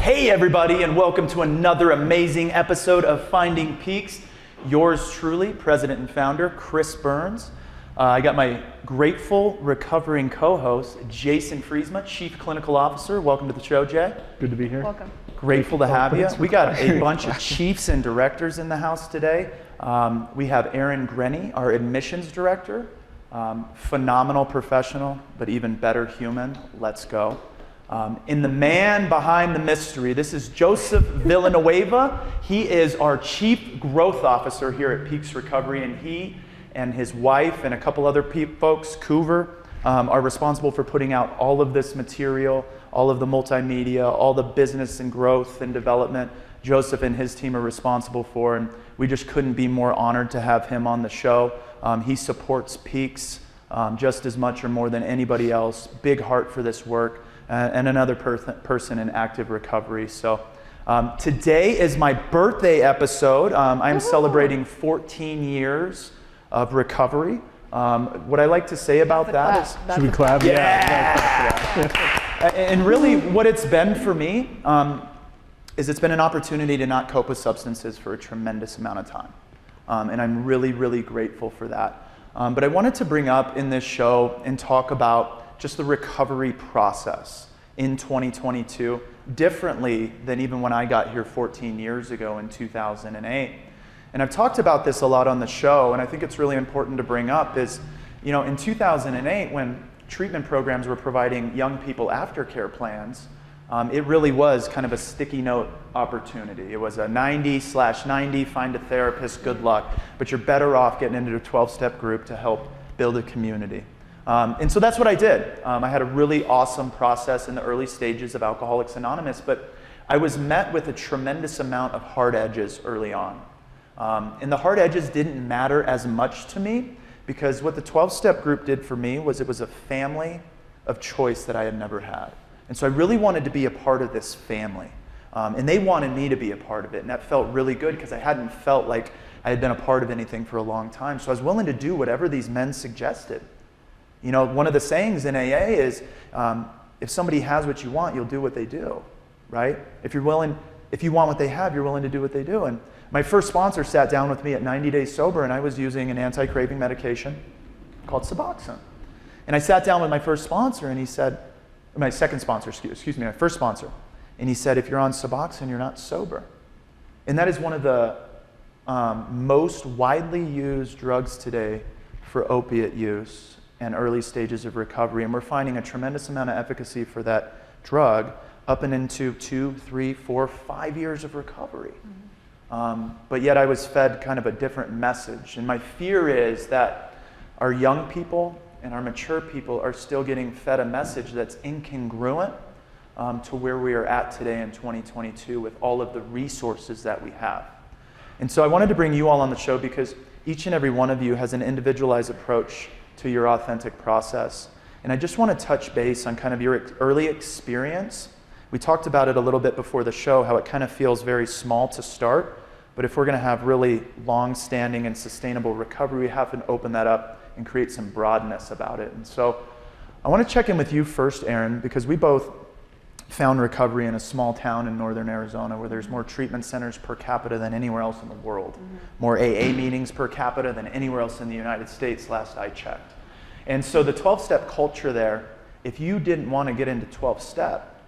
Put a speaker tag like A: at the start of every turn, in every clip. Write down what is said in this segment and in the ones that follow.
A: Hey everybody, and welcome to another amazing episode of Finding Peaks. Yours truly, President and Founder, Chris Burns. I got my grateful, recovering co-host, Jason Friesma, Chief Clinical Officer. Welcome to the show, Jay.
B: Good to be here.
C: Welcome.
A: Grateful to have you. We got a bunch of chiefs and directors in the house today. We have Aaron Grenny, our admissions director. Phenomenal professional, but even better human. Let's go. And the man behind the mystery, this is Joseph Villanueva. He is our Chief Growth Officer here at Peaks Recovery, and he and his wife and a couple other folks, Coover, are responsible for putting out all of this material, all of the multimedia, all the business and growth and development Joseph and his team are responsible for, and we just couldn't be more honored to have him on the show. He supports Peaks just as much or more than anybody else. Big heart for this work. And another person in active recovery. So today is my birthday episode. I'm celebrating 14 years of recovery. What I like to say about that is...
B: Should we clap?
A: Yeah. And really what it's been for me is it's been an opportunity to not cope with substances for a tremendous amount of time. And I'm really, really grateful for that. But I wanted to bring up in this show and talk about just the recovery process in 2022, differently than even when I got here 14 years ago in 2008. And I've talked about this a lot on the show, and I think it's really important to bring up is, you know, in 2008, when treatment programs were providing young people aftercare plans, it really was kind of a sticky note opportunity. It was a 90/90, find a therapist, good luck, but you're better off getting into a 12-step group to help build a community. And so that's what I did. I had a really awesome process in the early stages of Alcoholics Anonymous, but I was met with a tremendous amount of hard edges early on. And the hard edges didn't matter as much to me because what the 12-step group did for me was it was a family of choice that I had never had. And so I really wanted to be a part of this family. And they wanted me to be a part of it, and that felt really good because I hadn't felt like I had been a part of anything for a long time. So I was willing to do whatever these men suggested. You know, one of the sayings in AA is, if somebody has what you want, you'll do what they do, right? If you want what they have, you're willing to do what they do. And my first sponsor sat down with me at 90 days sober, and I was using an anti-craving medication called Suboxone. And I sat down with my first sponsor, and he said, my second sponsor, excuse me, my first sponsor, and he said, if you're on Suboxone, you're not sober. And that is one of the most widely used drugs today for opiate use and early stages of recovery, and we're finding a tremendous amount of efficacy for that drug up and into 2, 3, 4, 5 years of recovery. But yet I was fed kind of a different message, and my fear is that our young people and our mature people are still getting fed a message that's incongruent to where we are at today in 2022 with all of the resources that we have. And so I wanted to bring you all on the show because each and every one of you has an individualized approach to your authentic process. And I just want to touch base on kind of your early experience. We talked about it a little bit before the show, how it kind of feels very small to start, but if we're going to have really long-standing and sustainable recovery, we have to open that up and create some broadness about it. And so I want to check in with you first, Aaron, because we both found recovery in a small town in northern Arizona where there's more treatment centers per capita than anywhere else in the world. More AA meetings per capita than anywhere else in the United States, last I checked. And so the 12-step culture there, if you didn't want to get into 12-step,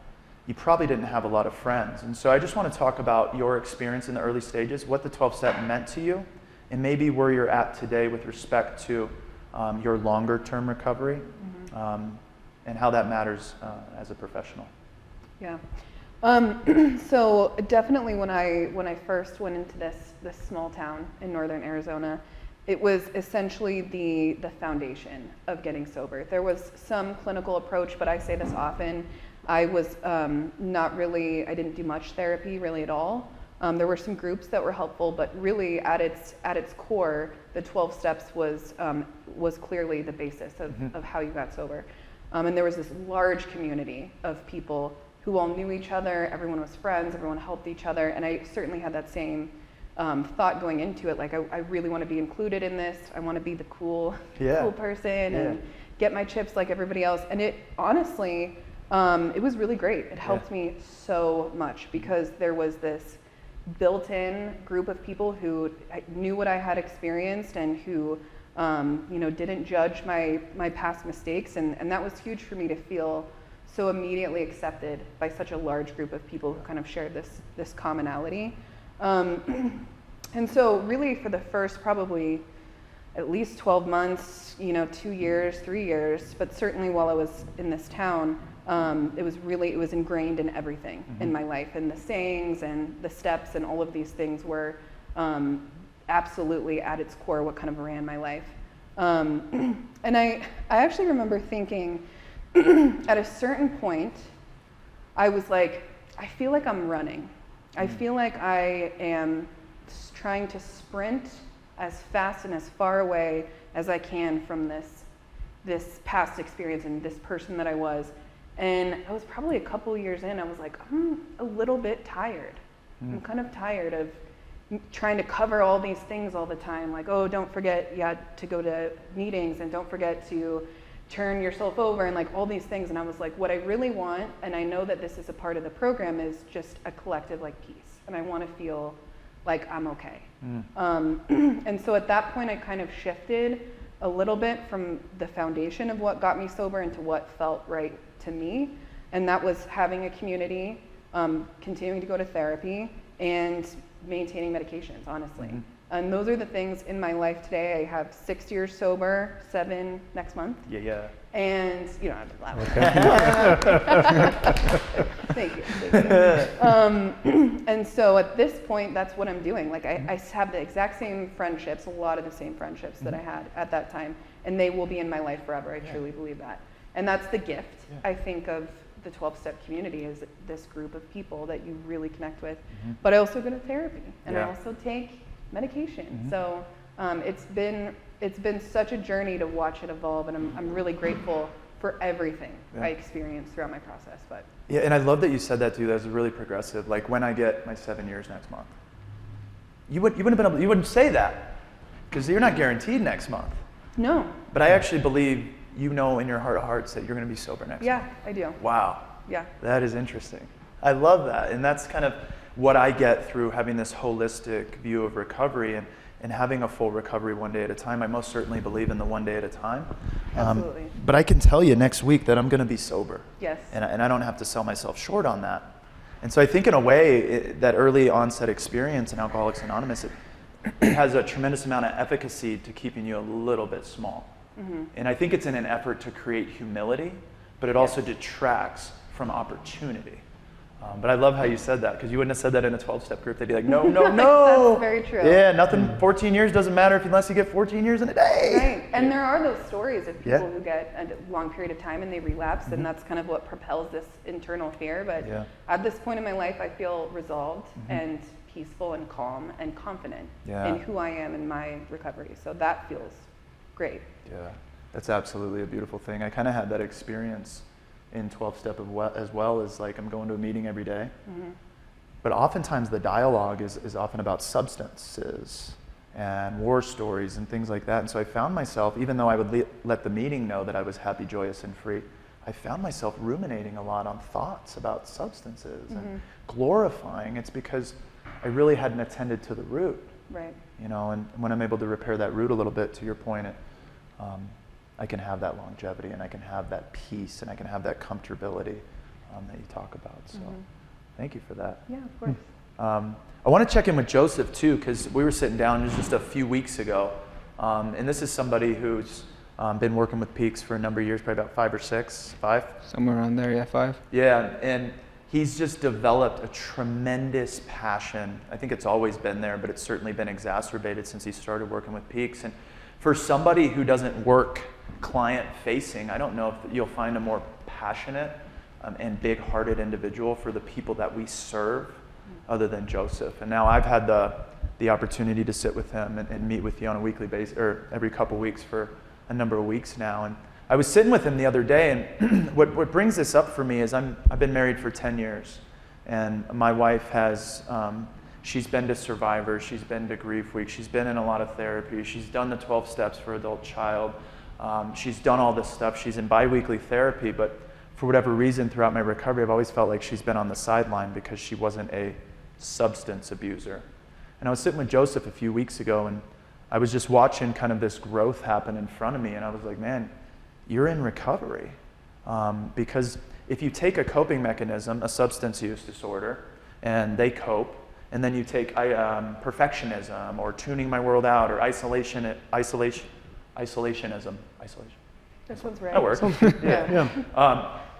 A: you probably didn't have a lot of friends. And so I just want to talk about your experience in the early stages, what the 12-step meant to you, and maybe where you're at today with respect to your longer-term recovery, and how that matters as a professional.
C: Yeah. So definitely when I first went into this small town in northern Arizona, it was essentially the foundation of getting sober. There was some clinical approach, but I say this often. I was I didn't do much therapy really at all. There were some groups that were helpful, but really at its core, the 12 steps was clearly the basis of how you got sober. And there was this large community of people who all knew each other, everyone was friends, everyone helped each other, and I certainly had that same thought going into it, like I really want to be included in this, I want to be the cool person and get my chips like everybody else. And it honestly, It was really great. It helped me so much because there was this built-in group of people who knew what I had experienced and who, didn't judge my past mistakes, and that was huge for me to feel so immediately accepted by such a large group of people who kind of shared this commonality. And so really for the first probably at least 12 months, 2 years, 3 years, but certainly while I was in this town, it was ingrained in everything in my life, and the sayings and the steps and all of these things were absolutely at its core what kind of ran my life. And I actually remember thinking at a certain point, I was like, I feel like I'm running. I feel like I am trying to sprint as fast and as far away as I can from this past experience and this person that I was. And I was probably a couple years in, I was like, I'm a little bit tired. I'm kind of tired of trying to cover all these things all the time. Like, oh, don't forget to go to meetings, and don't forget to turn yourself over, and like all these things. And I was like, what I really want, and I know that this is a part of the program, is just a collective like peace. And I want to feel like I'm okay. And so at that point I kind of shifted a little bit from the foundation of what got me sober into what felt right to me. And that was having a community, continuing to go to therapy, and maintaining medications, honestly. And those are the things in my life today. I have 6 years sober, 7 next month.
A: Yeah.
C: And you don't have to laugh. Thank you. And so at this point, that's what I'm doing. Like I have the exact same friendships, a lot of the same friendships that I had at that time, and they will be in my life forever. I truly believe that. And that's the gift, I think, of the 12-step community, is this group of people that you really connect with. But I also go to therapy, and I also take medication. So it's been such a journey to watch it evolve, and I'm really grateful for everything I experienced throughout my process. But
A: yeah, and I love that you said that too. That's really progressive. Like when I get my 7 years next month, you wouldn't say that because you're not guaranteed next month.
C: No.
A: But I actually believe in your heart of hearts that you're going to be sober next month.
C: Yeah, I do.
A: Wow.
C: Yeah.
A: That is interesting. I love that, and that's kind of what I get through having this holistic view of recovery and having a full recovery one day at a time. I most certainly believe in the one day at a time.
C: Absolutely.
A: But I can tell you next week that I'm going to be sober.
C: Yes.
A: And I don't have to sell myself short on that. And so I think in a way, that early onset experience in Alcoholics Anonymous, it has a tremendous amount of efficacy to keeping you a little bit small. And I think it's in an effort to create humility, but it also detracts from opportunity. But I love how you said that, because you wouldn't have said that in a 12-step group. They'd be like, no.
C: That's very true.
A: Yeah, nothing, 14 years doesn't matter unless you get 14 years in a day.
C: Right. And there are those stories of people who get a long period of time and they relapse, and that's kind of what propels this internal fear. But at this point in my life, I feel resolved and peaceful and calm and confident in who I am in my recovery. So that feels great.
A: Yeah, that's absolutely a beautiful thing. I kind of had that experience in 12-step as well, as like I'm going to a meeting every day. But oftentimes the dialogue is often about substances and war stories and things like that. And so I found myself, even though I would let the meeting know that I was happy, joyous, and free, I found myself ruminating a lot on thoughts about substances and glorifying. It's because I really hadn't attended to the root.
C: Right.
A: And when I'm able to repair that root a little bit, to your point, I can have that longevity, and I can have that peace, and I can have that comfortability that you talk about. So thank you for that.
C: Yeah, of course.
A: I want to check in with Joseph too, because we were sitting down just a few weeks ago, and this is somebody who's been working with Peaks for a number of years, probably about 5 or 6, 5?
B: Somewhere around there, 5.
A: Yeah, and he's just developed a tremendous passion. I think it's always been there, but it's certainly been exacerbated since he started working with Peaks. And for somebody who doesn't work client-facing, I don't know if you'll find a more passionate and big-hearted individual for the people that we serve other than Joseph. And now I've had the opportunity to sit with him and meet with you on a weekly basis, or every couple weeks for a number of weeks now. And I was sitting with him the other day, and what brings this up for me is I've been married for 10 years, and my wife has, she's been to Survivor, she's been to Grief Week, she's been in a lot of therapy, she's done the 12 steps for adult child, she's done all this stuff, she's in bi-weekly therapy, but for whatever reason throughout my recovery, I've always felt like she's been on the sideline because she wasn't a substance abuser. And I was sitting with Joseph a few weeks ago, and I was just watching kind of this growth happen in front of me, and I was like, man, you're in recovery. Because if you take a coping mechanism, a substance use disorder, and they cope, and then you take perfectionism or tuning my world out or isolationism.
C: This one's right.
A: That works.
C: Yeah.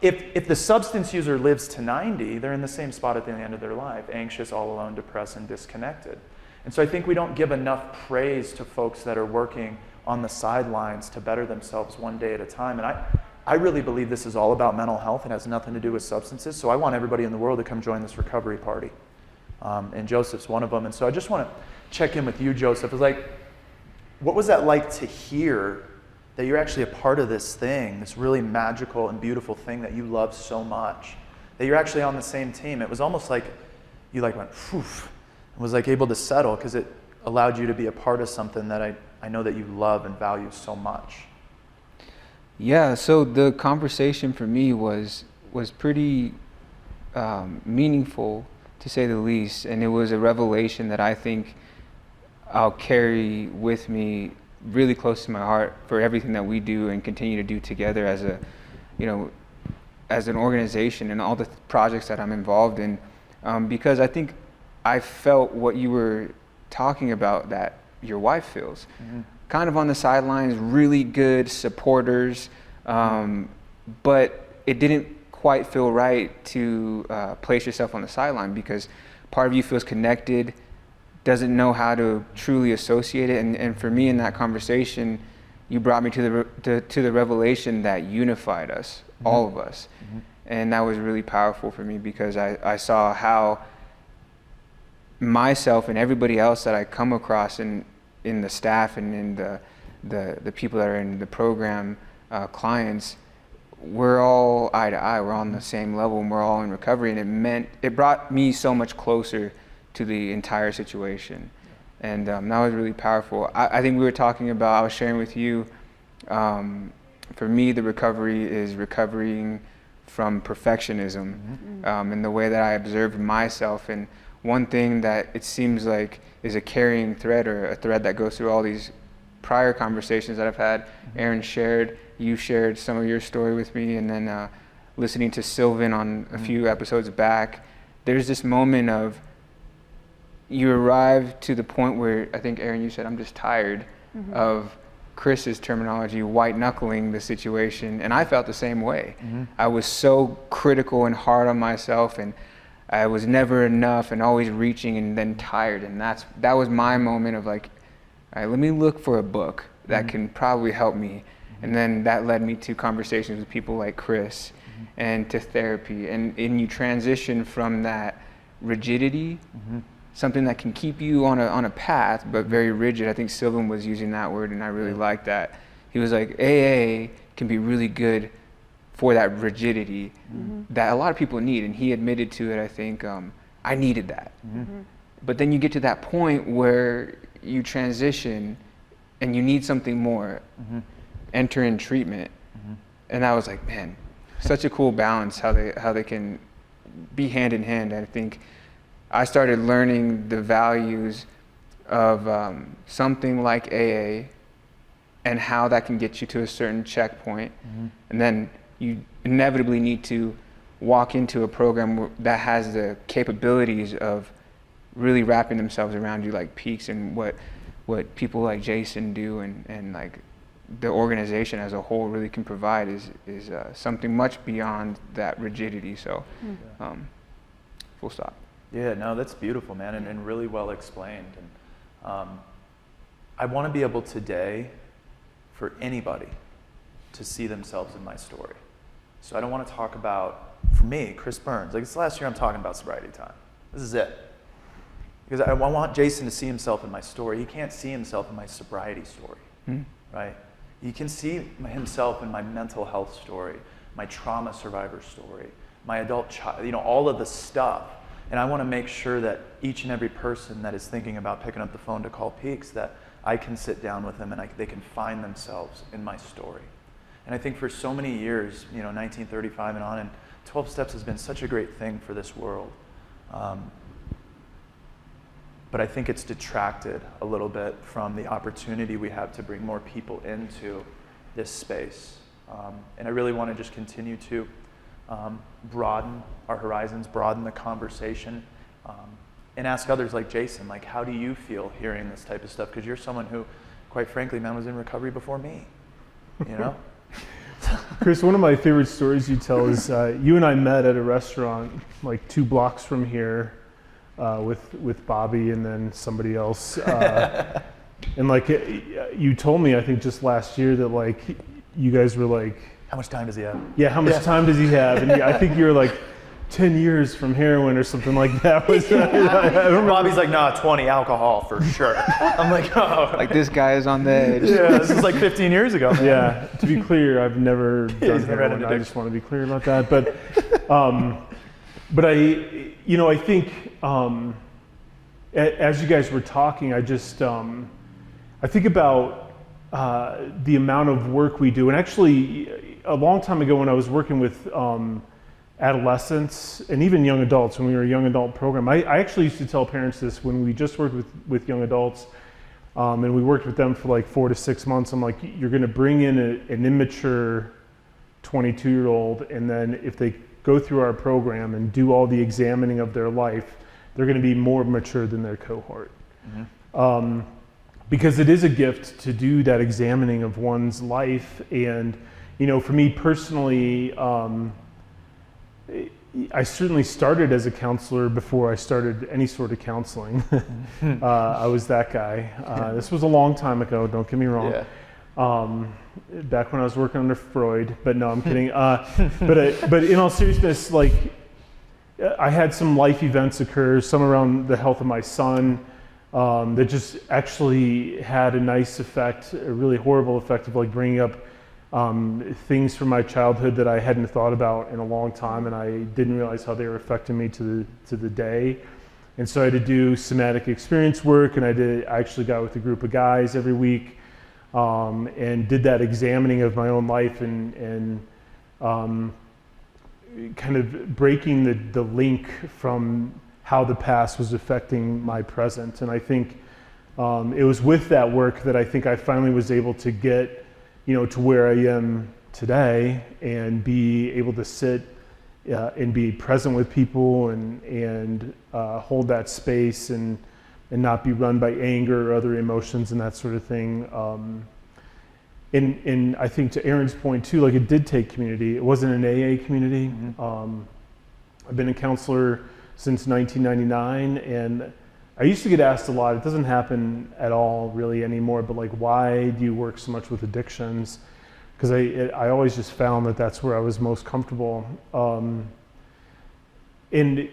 A: If the substance user lives to 90, they're in the same spot at the end of their life, anxious, all alone, depressed, and disconnected. And so I think we don't give enough praise to folks that are working on the sidelines to better themselves one day at a time. And I really believe this is all about mental health and has nothing to do with substances. So I want everybody in the world to come join this recovery party. And Joseph's one of them. And so I just want to check in with you, Joseph. It's like, what was that like to hear that you're actually a part of this thing, this really magical and beautiful thing that you love so much, that you're actually on the same team? It was almost like you like went, phew, and was like able to settle because it allowed you to be a part of something that I know that you love and value so much.
B: Yeah, so the conversation for me was pretty meaningful, to say the least, and it was a revelation that I think I'll carry with me really close to my heart for everything that we do and continue to do together as as an organization and all the projects that I'm involved in, because I think I felt what you were talking about that your wife feels. Mm-hmm. Kind of on the sidelines, really good supporters, but it didn't quite feel right to place yourself on the sideline because part of you feels connected, doesn't know how to truly associate it. And for me in that conversation, you brought me to the revelation that unified us, mm-hmm. all of us. Mm-hmm. And that was really powerful for me because I saw how myself and everybody else that I come across in the staff and in the people that are in the program, clients, we're all eye to eye, we're all on the same level, and we're all in recovery, and it brought me so much closer to the entire situation. And that was really powerful. I think we were talking about, I was sharing with you, for me the recovery is recovering from perfectionism, mm-hmm. And the way that I observed myself. And one thing that it seems like is a carrying thread, or a thread that goes through all these prior conversations that I've had. Mm-hmm. Aaron shared, you shared some of your story with me, and then listening to Sylvan on a few episodes back, there's this moment of you arrive to the point where, I think Aaron, you said, I'm just tired mm-hmm. of Chris's terminology, white knuckling the situation. And I felt the same way. Mm-hmm. I was so critical and hard on myself, and I was never enough and always reaching and then tired. And that was my moment of like, all right, let me look for a book that mm-hmm. can probably help me. Mm-hmm. And then that led me to conversations with people like Chris mm-hmm. and to therapy. And you transition from that rigidity, mm-hmm. something that can keep you on a path, but very rigid. I think Sylvan was using that word, and I really liked that. He was like, AA can be really good for that rigidity mm-hmm. that a lot of people need, and he admitted to it. I think I needed that. Mm-hmm. But then you get to that point where you transition and you need something more, mm-hmm. enter in treatment. Mm-hmm. And I was like, man, such a cool balance how they can be hand in hand. I think I started learning the values of something like AA and how that can get you to a certain checkpoint. Mm-hmm. And then you inevitably need to walk into a program that has the capabilities of really wrapping themselves around you, like Peaks, and what people like Jason do, and like the organization as a whole really can provide is something much beyond that rigidity. So full stop.
A: Yeah, no, that's beautiful, man, and really well explained. And I want to be able today for anybody to see themselves in my story. So I don't want to talk about, for me, Chris Burns. Like, it's the last year I'm talking about sobriety time. This is it. Because I want Jason to see himself in my story. He can't see himself in my sobriety story, right? He can see himself in my mental health story, my trauma survivor story, my adult child, all of the stuff. And I want to make sure that each and every person that is thinking about picking up the phone to call Peaks, that I can sit down with them and they can find themselves in my story. And I think for so many years, 1935 and on, and 12 Steps has been such a great thing for this world. But I think it's detracted a little bit from the opportunity we have to bring more people into this space. And I really want to just continue to broaden our horizons, broaden the conversation, and ask others like Jason, like, how do you feel hearing this type of stuff? Because you're someone who, quite frankly, man, was in recovery before me,
D: Chris, one of my favorite stories you tell is you and I met at a restaurant like 2 blocks from here with Bobby and then somebody else. And like you told me, I think just last year that like you guys were like,
A: how much time does he have?
D: Yeah, how much time does he have? And I think you were like 10 years from heroin or something like that. I don't remember.
A: Bobby's like, nah, 20 alcohol for sure. I'm like, oh.
B: Like, this guy is on the edge.
A: Yeah, this is like 15 years ago, man.
D: Yeah, to be clear, I've never done
A: He's never had an
D: heroin. I
A: addiction.
D: just want to be clear about that. But I think as you guys were talking, I just I think about the amount of work we do. And actually, a long time ago when I was working with adolescents and even young adults, when we were a young adult program, I actually used to tell parents this when we just worked with young adults, and we worked with them for like 4 to 6 months. I'm like, you're going to bring in an immature 22-year-old, and then if they go through our program and do all the examining of their life, they're going to be more mature than their cohort. Mm-hmm. Because it is a gift to do that examining of one's life. And, for me personally, I certainly started as a counselor before I started any sort of counseling. I was that guy. This was a long time ago, don't get me wrong.
A: Yeah.
D: Back when I was working under Freud, but no, I'm kidding. But in all seriousness, like I had some life events occur, some around the health of my son, that just actually had a nice effect, a really horrible effect of like bringing up things from my childhood that I hadn't thought about in a long time, and I didn't realize how they were affecting me to the day. And so I had to do somatic experience work, and I actually got with a group of guys every week, and did that examining of my own life and kind of breaking the link from how the past was affecting my present. And I think it was with that work that I think I finally was able to get to where I am today and be able to sit and be present with people and hold that space and not be run by anger or other emotions and that sort of thing. And I think to Aaron's point too, like it did take community. It wasn't an AA community. Mm-hmm. I've been a counselor since 1999, and I used to get asked a lot, it doesn't happen at all really anymore, but like, why do you work so much with addictions? Because I always just found that that's where I was most comfortable. And,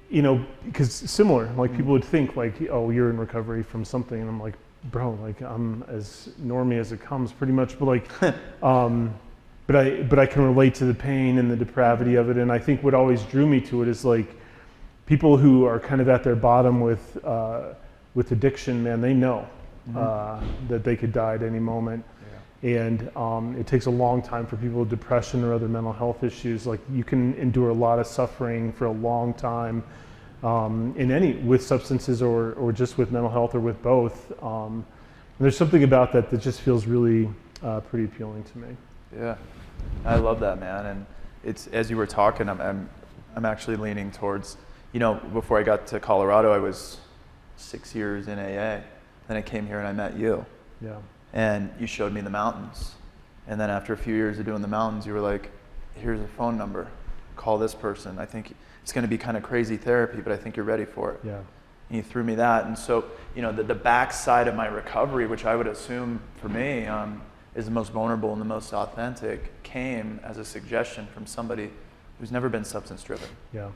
D: because similar, like people would think like, oh, you're in recovery from something. And I'm like, bro, like I'm as normie as it comes pretty much. But like, but I can relate to the pain and the depravity of it. And I think what always drew me to it is like, people who are kind of at their bottom with addiction, man, they know that they could die at any moment. Yeah. And it takes a long time for people with depression or other mental health issues. Like you can endure a lot of suffering for a long time with substances or just with mental health or with both. And there's something about that just feels really pretty appealing to me.
A: Yeah, I love that, man. And it's, as you were talking, I'm actually leaning towards, before I got to Colorado, I was 6 years in AA. Then I came here and I met you.
D: Yeah.
A: And you showed me the mountains. And then after a few years of doing the mountains, you were like, here's a phone number. Call this person. I think it's going to be kind of crazy therapy, but I think you're ready for it.
D: Yeah.
A: And you threw me that. And so, the backside of my recovery, which I would assume for me is the most vulnerable and the most authentic, came as a suggestion from somebody who's never been substance driven.
D: Yeah.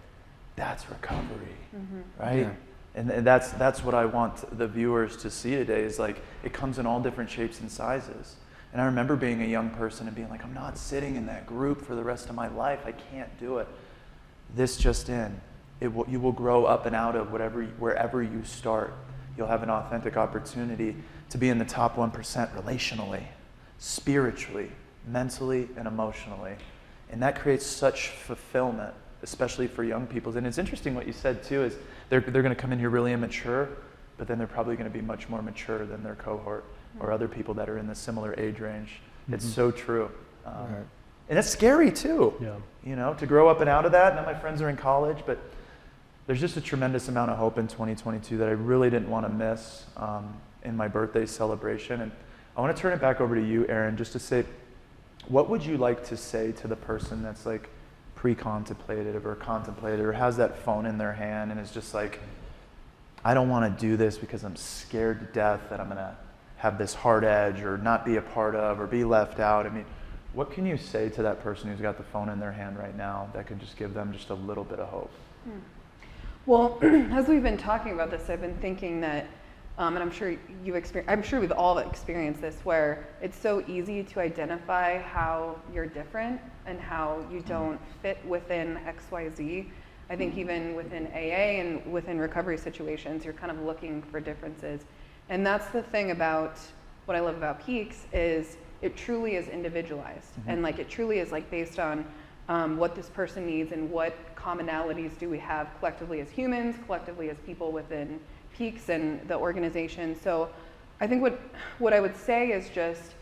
A: That's recovery,
C: Mm-hmm.
A: right?
B: Yeah.
A: And that's what I want the viewers to see today is like, it comes in all different shapes and sizes. And I remember being a young person and being like, I'm not sitting in that group for the rest of my life. I can't do it. This just in, you will grow up and out of wherever you start. You'll have an authentic opportunity to be in the top 1% relationally, spiritually, mentally and emotionally. And that creates such fulfillment, especially for young people. And it's interesting what you said too, is they're going to come in here really immature, but then they're probably going to be much more mature than their cohort or other people that are in the similar age range. It's so true.
B: Right.
A: And it's scary too,
D: Yeah.
A: you know, to grow up and out of that. Now my friends are in college, but there's just a tremendous amount of hope in 2022 that I really didn't want to miss in my birthday celebration. And I want to turn it back over to you, Aaron, just to say, what would you like to say to the person that's like pre-contemplative or contemplative or has that phone in their hand and is just like, I don't want to do this because I'm scared to death that I'm going to have this hard edge or not be a part of or be left out? I mean, what can you say to that person who's got the phone in their hand right now that could just give them just a little bit of hope?
C: Well, as we've been talking about this, I've been thinking that, and I'm sure we've all experienced this, where it's so easy to identify how you're different and how you don't fit within XYZ. I think even within AA and within recovery situations, you're kind of looking for differences. And that's the thing about what I love about Peaks is it truly is individualized. And like it truly is like based on what this person needs and what commonalities do we have collectively as humans, collectively as people within Peaks and the organization. So I think what I would say is just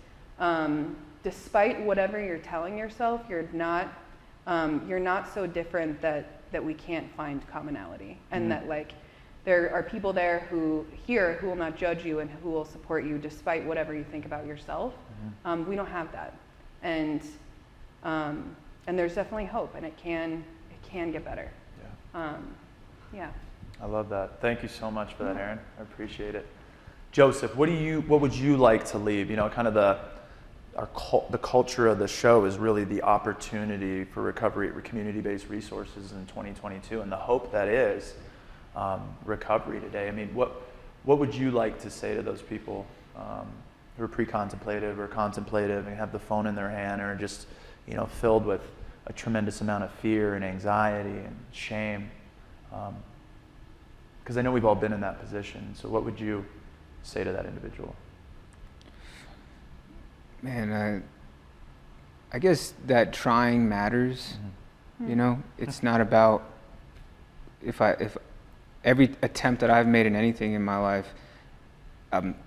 C: despite whatever you're telling yourself, you're not so different that we can't find commonality, and that like there are people there who will not judge you and who will support you despite whatever you think about yourself. We don't have that, and there's definitely hope, and it can get better. Yeah.
A: I love that. Thank you so much for that, Aaron. I appreciate it. Joseph, what would you like to leave? You know, kind of the culture of the show is really the opportunity for recovery, community-based resources in 2022, and the hope that is recovery today. I mean, what would you like to say to those people who are pre-contemplative or contemplative and have the phone in their hand or are just, you know, filled with a tremendous amount of fear and anxiety and shame? Because I know we've all been in that position. So what would you say to that individual?
B: Man, I guess that trying matters. You know, it's not about if every attempt that I've made in anything in my life,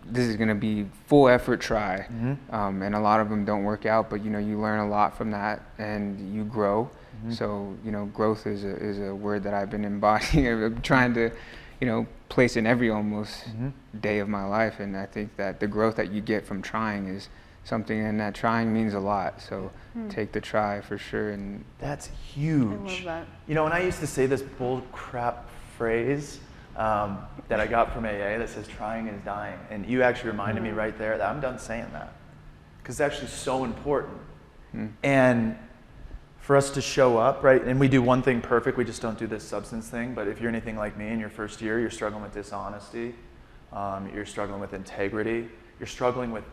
B: this is going to be full effort try. And a lot of them don't work out, but you know, you learn a lot from that and you grow. So, you know, growth is a word that I've been embodying. I'm trying to, you know, place in every almost day of my life. And I think that the growth that you get from trying is something, and that trying means a lot. So take the try for sure. And
A: that's huge.
C: I love that.
A: You know, and I used to say this bull crap phrase that I got from AA that says trying is dying. And you actually reminded me right there that I'm done saying that, because it's actually so important. And for us to show up, right, and we do one thing perfect, we just don't do this substance thing, but if you're anything like me in your first year, you're struggling with dishonesty, you're struggling with integrity, you're struggling with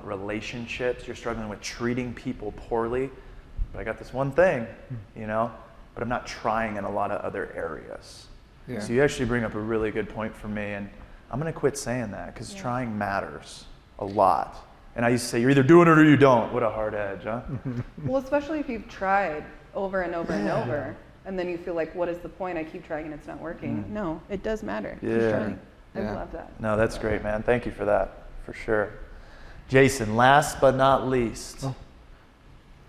A: relationships, you're struggling with treating people poorly, but I got this one thing, you know, but I'm not trying in a lot of other areas.
B: Yeah.
A: So you actually bring up a really good point for me, and I'm going to quit saying that because trying matters a lot. And I used to say, you're either doing it or you don't. What a hard edge, huh?
C: Well, especially if you've tried over and over and over, and then you feel like, what is the point? I keep trying and it's not working. No, it does matter. Keep trying. I love that.
A: No, that's great, man. Thank you for that, for sure. Jason, last but not least,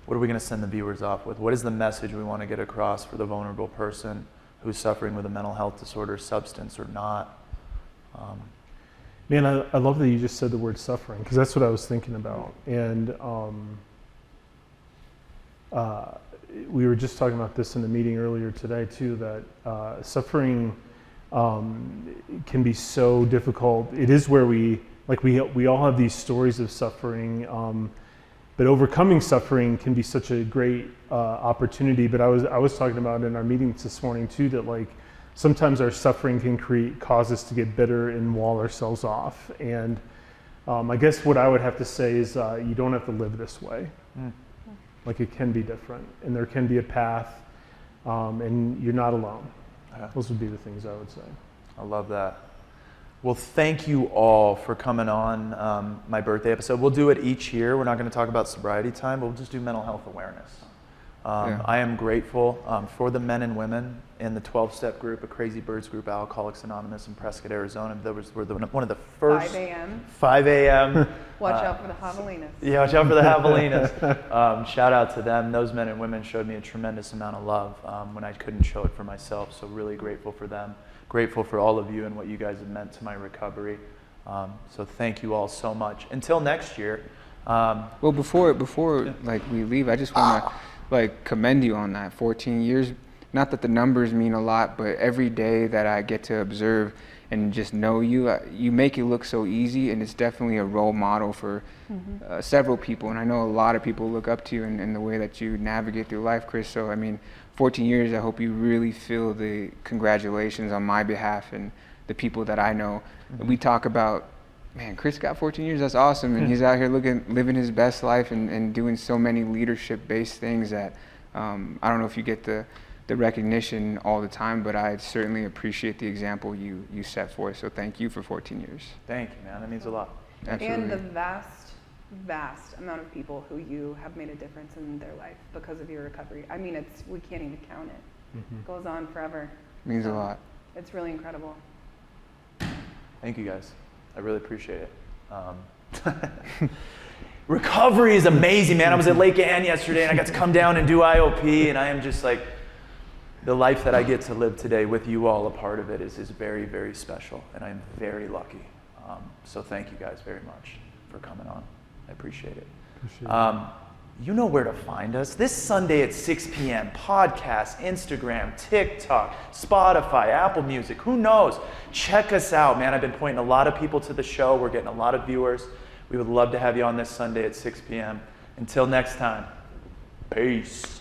A: what are we going to send the viewers off with? What is the message we want to get across for the vulnerable person who's suffering with a mental health disorder, substance or not?
D: Man, I love that you just said the word suffering, because that's what I was thinking about. And we were just talking about this in the meeting earlier today too, that suffering can be so difficult. It is where we all have these stories of suffering, but overcoming suffering can be such a great opportunity. But I was talking about in our meetings this morning too, that like sometimes our suffering can cause us to get bitter and wall ourselves off. And I guess what I would have to say is you don't have to live this way. Like it can be different, and there can be a path, and you're not alone. Those would be the things I would say.
A: I love that. Well, thank you all for coming on my birthday episode. We'll do it each year. We're not going to talk about sobriety time, but we'll just do mental health awareness.
B: Yeah.
A: I am grateful for the men and women in the 12-step group, a Crazy Birds group, Alcoholics Anonymous in Prescott, Arizona. Those were one of the first.
C: 5 a.m.
A: 5 a.m.
C: Watch out for the javelinas.
A: Yeah, watch out for the javelinas. Shout out to them. Those men and women showed me a tremendous amount of love when I couldn't show it for myself. So really grateful for them. Grateful for all of you and what you guys have meant to my recovery. So thank you all so much. Until next year.
B: Well, before like we leave, I just want to like commend you on that 14 years. Not that the numbers mean a lot, but every day that I get to observe and just know you, you make it look so easy, and it's definitely a role model for several people. And I know a lot of people look up to you in the way that you navigate through life, Chris. So I mean, 14 years, I hope you really feel the congratulations on my behalf and the people that I know. We talk about, man, Chris got 14 years, that's awesome. And he's out here living his best life and doing so many leadership-based things that I don't know if you get the recognition all the time, but I certainly appreciate the example you set forth. So thank you for 14 years.
A: Thank you, man. That means a lot.
B: Absolutely.
C: And the vast amount of people who you have made a difference in their life because of your recovery. I mean, we can't even count it. It goes on forever.
B: Means a lot.
C: It's really incredible.
A: Thank you, guys. I really appreciate it. Recovery is amazing, man. I was at Lake Ann yesterday, and I got to come down and do IOP, and I am just like, the life that I get to live today with you all, a part of it is very, very special, and I'm very lucky. So thank you guys very much for coming on. I appreciate it. You know where to find us. This Sunday at 6 p.m., podcast, Instagram, TikTok, Spotify, Apple Music, who knows? Check us out, man. I've been pointing a lot of people to the show. We're getting a lot of viewers. We would love to have you on this Sunday at 6 p.m. Until next time, peace.